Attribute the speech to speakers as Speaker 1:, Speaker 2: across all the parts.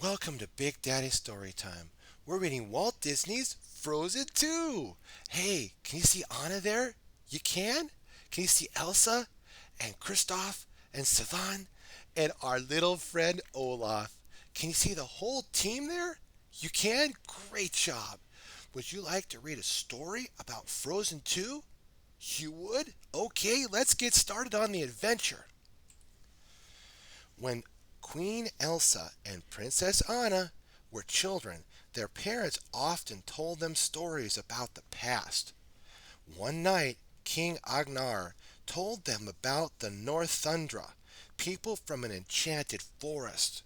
Speaker 1: Welcome to Big Daddy Storytime. We're reading Walt Disney's Frozen 2. Hey, can you see Anna there? You can? Can you see Elsa and Kristoff and Savan and our little friend Olaf? Can you see the whole team there? You can? Great job. Would you like to read a story about Frozen 2? You would? Okay, let's get started on the adventure. When Queen Elsa and Princess Anna were children, their parents often told them stories about the past. One night, King Agnar told them about the Northundra, people from an enchanted forest.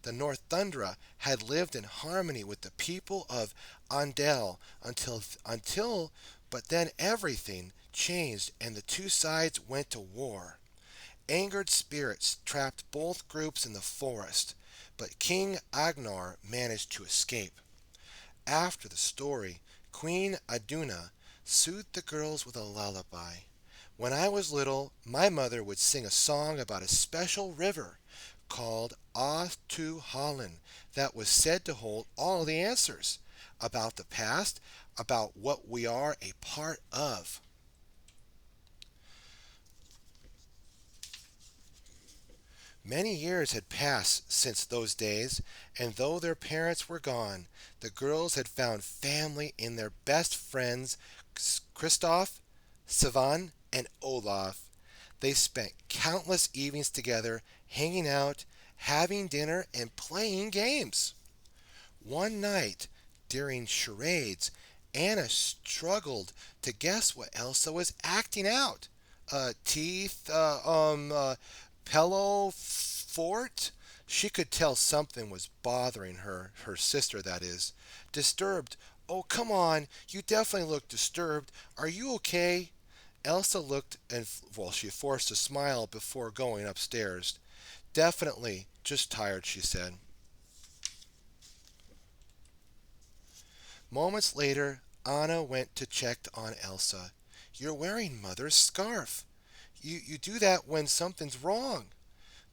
Speaker 1: The Northundra had lived in harmony with the people of Andel until but then everything changed and the two sides went to war. Angered spirits trapped both groups in the forest, but King Agnar managed to escape. After the story, Queen Aduna soothed the girls with a lullaby. When I was little, my mother would sing a song about a special river called Tu Holland that was said to hold all the answers about the past, about what we are a part of. Many years had passed since those days, and though their parents were gone, the girls had found family in their best friends, Kristoff, Savan, and Olaf. They spent countless evenings together, hanging out, having dinner, and playing games. One night, during charades, Anna struggled to guess what Elsa was acting out. Teeth, pillow, fort? She could tell something was bothering her sister, that is. Disturbed. Oh, come on, you definitely look disturbed. Are you okay? Elsa looked and, well, she forced a smile before going upstairs. Definitely, just tired, she said. Moments later, Anna went to check on Elsa. You're wearing Mother's scarf. You do that when something's wrong.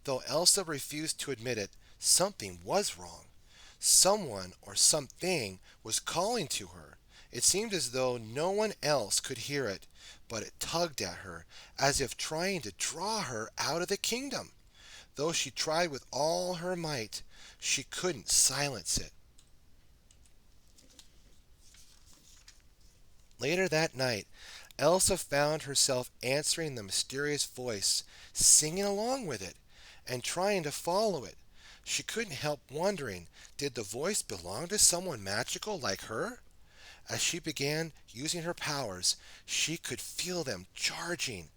Speaker 1: Though Elsa refused to admit it, something was wrong. Someone or something was calling to her. It seemed as though no one else could hear it, but it tugged at her, as if trying to draw her out of the kingdom. Though she tried with all her might, she couldn't silence it. Later that night, Elsa found herself answering the mysterious voice, singing along with it, and trying to follow it. She couldn't help wondering, did the voice belong to someone magical like her? As she began using her powers, she could feel them charging.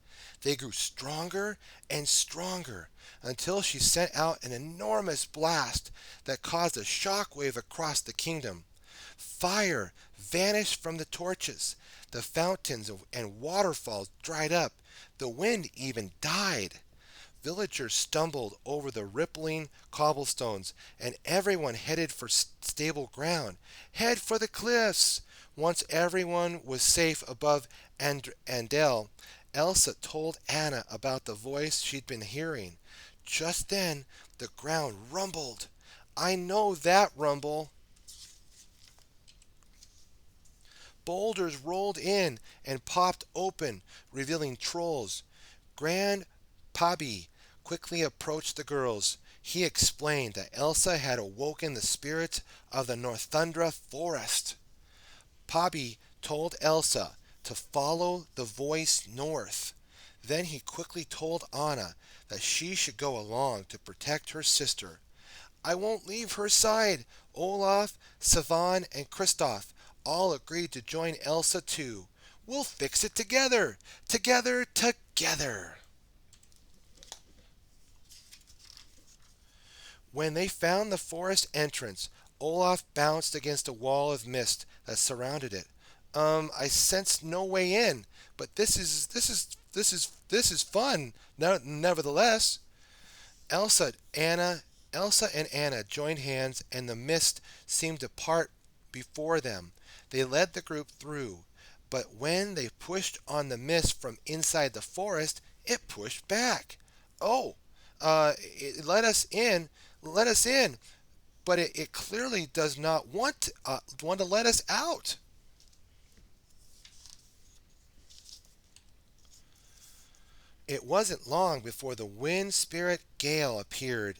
Speaker 1: They grew stronger and stronger until she sent out an enormous blast that caused a shock wave across the kingdom. Fire vanished from the torches. The fountains and waterfalls dried up. The wind even died. Villagers stumbled over the rippling cobblestones, and everyone headed for stable ground. Head for the cliffs! Once everyone was safe above Andel, Elsa told Anna about the voice she'd been hearing. Just then, the ground rumbled. I know that rumble. Boulders rolled in and popped open, revealing trolls. Grand Pabi quickly approached the girls. He explained that Elsa had awoken the spirits of the Northundra forest. Pabi told Elsa to follow the voice north. Then he quickly told Anna that she should go along to protect her sister. I won't leave her side. Olaf, Savan, and Kristoff all agreed to join Elsa too. We'll fix it together. Together, together. When they found the forest entrance, Olaf bounced against a wall of mist that surrounded it. I sensed no way in, but this is fun. Nevertheless, Elsa, Anna, Elsa and Anna joined hands, and the mist seemed to part before them. They led the group through, but when they pushed on the mist from inside the forest, it pushed back. Oh, it let us in. Let us in. but it clearly does not want to let us out. It wasn't long before the wind spirit gale appeared.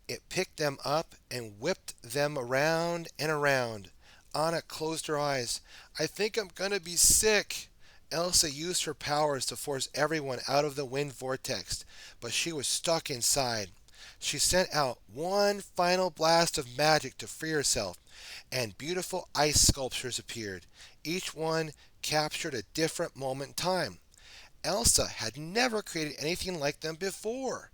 Speaker 1: It picked them up and whipped them around and around. Anna closed her eyes. I think I'm going to be sick. Elsa used her powers to force everyone out of the wind vortex, but she was stuck inside. She sent out one final blast of magic to free herself, and beautiful ice sculptures appeared. Each one captured a different moment in time. Elsa had never created anything like them before.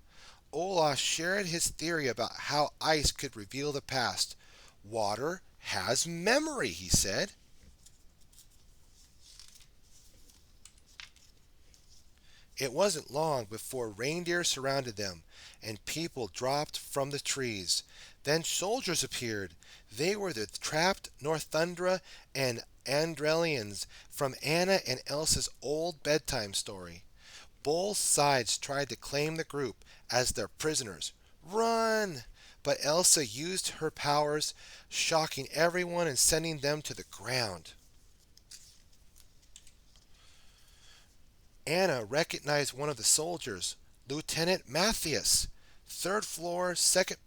Speaker 1: Olaf shared his theory about how ice could reveal the past. Water has memory, he said. It wasn't long before reindeer surrounded them, and people dropped from the trees. Then soldiers appeared. They were the trapped Northundra and Andrelians from Anna and Elsa's old bedtime story. Both sides tried to claim the group as their prisoners. Run! But Elsa used her powers, shocking everyone and sending them to the ground. Anna recognized one of the soldiers, Lieutenant Matthias. Third floor, second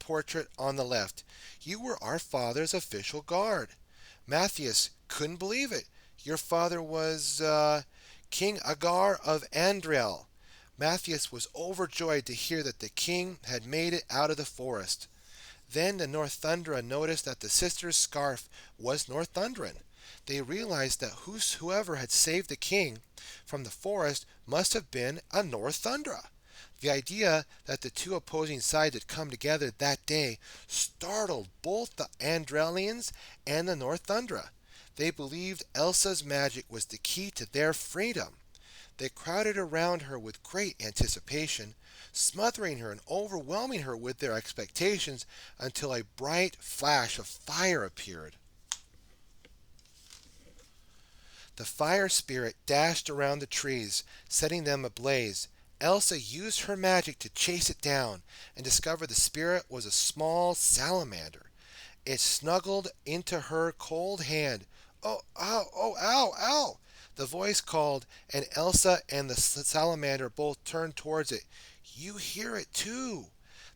Speaker 1: portrait on the left. You were our father's official guard. Matthias couldn't believe it. Your father was, King Agar of Andriel. Matthias was overjoyed to hear that the king had made it out of the forest. Then the Northundra noticed that the sister's scarf was Northundran. They realized that whoever had saved the king from the forest must have been a Northundra. The idea that the two opposing sides had come together that day startled both the Andrelians and the Northundra. They believed Elsa's magic was the key to their freedom. They crowded around her with great anticipation, smothering her and overwhelming her with their expectations until a bright flash of fire appeared. The fire spirit dashed around the trees, setting them ablaze. Elsa used her magic to chase it down and discovered the spirit was a small salamander. It snuggled into her cold hand. Oh, ow, oh, ow, ow! The voice called, and Elsa and the salamander both turned towards it. You hear it too.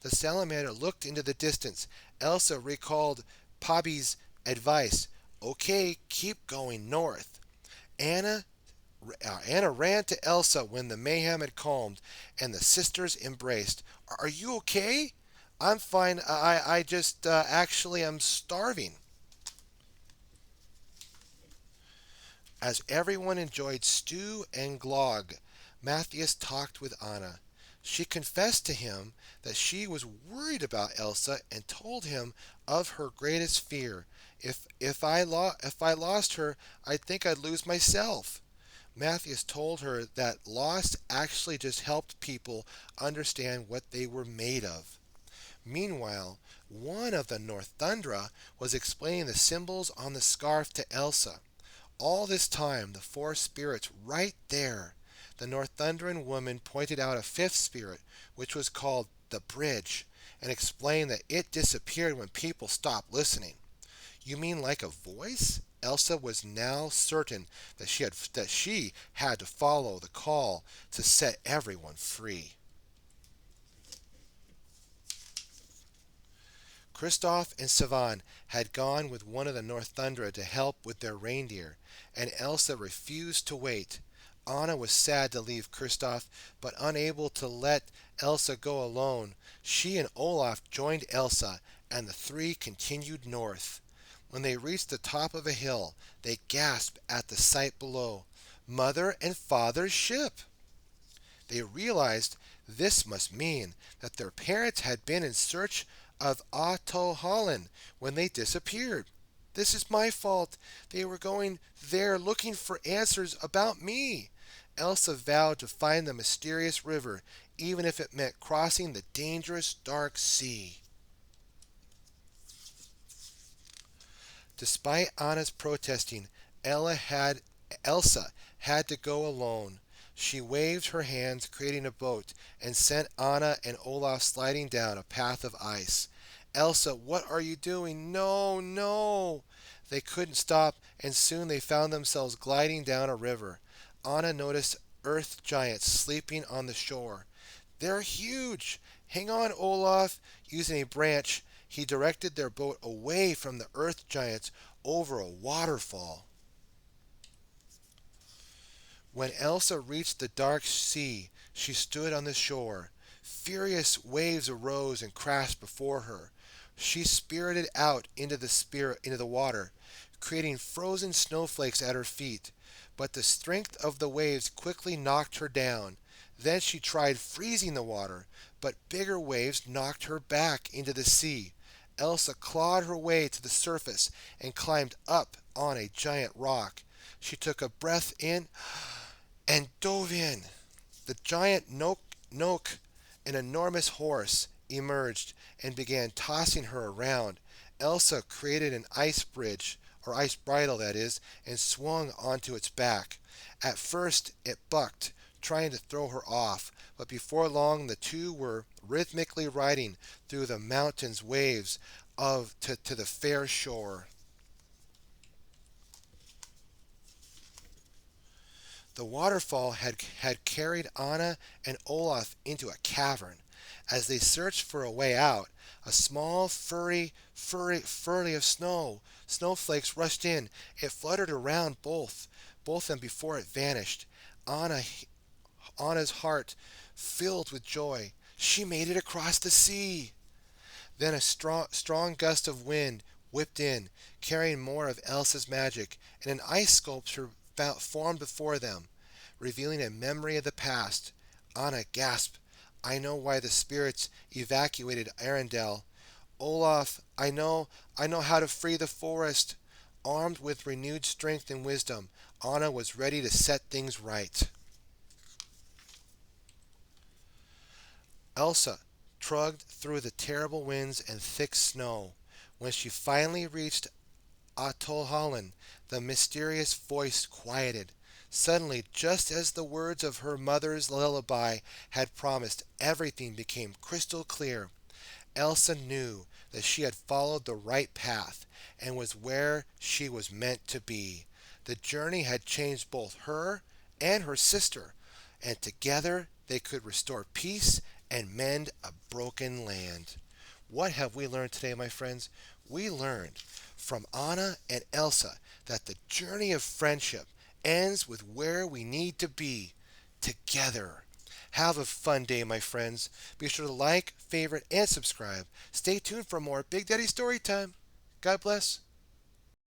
Speaker 1: The salamander looked into the distance. Elsa recalled Pobby's advice. Okay, keep going north. Anna Anna ran to Elsa when the mayhem had calmed, and the sisters embraced. Are you okay? I'm fine. I just actually am starving. As everyone enjoyed stew and glog, Matthias talked with Anna. She confessed to him that she was worried about Elsa and told him of her greatest fear. If I lost her, I'd think I'd lose myself. Matthias told her that loss actually just helped people understand what they were made of. Meanwhile, one of the Northundra was explaining the symbols on the scarf to Elsa. All this time, the four spirits right there. The Northundran woman pointed out a fifth spirit, which was called the Bridge, and explained that it disappeared when people stopped listening. You mean like a voice? Elsa was now certain that she had to follow the call to set everyone free. Kristoff and Savan had gone with one of the Northundra to help with their reindeer, and Elsa refused to wait. Anna was sad to leave Kristoff, but unable to let Elsa go alone. She and Olaf joined Elsa, and the three continued north. When they reached the top of a hill, they gasped at the sight below. Mother and Father's ship! They realized this must mean that their parents had been in search of Otto Holland when they disappeared. This is my fault. They were going there looking for answers about me. Elsa vowed to find the mysterious river, even if it meant crossing the dangerous dark sea. Despite Anna's protesting, Elsa had to go alone. She waved her hands, creating a boat, and sent Anna and Olaf sliding down a path of ice. Elsa, what are you doing? No, no! They couldn't stop, and soon they found themselves gliding down a river. Anna noticed earth giants sleeping on the shore. They're huge! Hang on, Olaf! Using a branch, he directed their boat away from the earth giants over a waterfall. When Elsa reached the dark sea, she stood on the shore. Furious waves arose and crashed before her. She spirited out into the water, creating frozen snowflakes at her feet. But the strength of the waves quickly knocked her down. Then she tried freezing the water, but bigger waves knocked her back into the sea. Elsa clawed her way to the surface and climbed up on a giant rock. She took a breath in and dove in. The giant Noke, an enormous horse, emerged and began tossing her around. Elsa created an ice bridge, or ice bridle that is, and swung onto its back. At first it bucked, trying to throw her off, but before long the two were rhythmically riding through the mountains waves to the fair shore. The waterfall had carried Anna and Olaf into a cavern. As they searched for a way out, a small furry of snowflakes rushed in. It fluttered around both them before it vanished. Anna, Anna's heart filled with joy. She made it across the sea. Then a strong gust of wind whipped in, carrying more of Elsa's magic, and an ice sculpture formed before them, revealing a memory of the past. Anna gasped, I know why the spirits evacuated Arendelle. Olaf, I know how to free the forest. Armed with renewed strength and wisdom, Anna was ready to set things right. Elsa trudged through the terrible winds and thick snow. When she finally reached Atolhallen, the mysterious voice quieted. Suddenly, just as the words of her mother's lullaby had promised, everything became crystal clear. Elsa knew that she had followed the right path and was where she was meant to be. The journey had changed both her and her sister, and together they could restore peace and mend a broken land. What have we learned today, my friends? We learned from Anna and Elsa that the journey of friendship ends with where we need to be together. Have a fun day, my friends. Be sure to like, favorite, and subscribe. Stay tuned for more Big Daddy Story Time. God bless.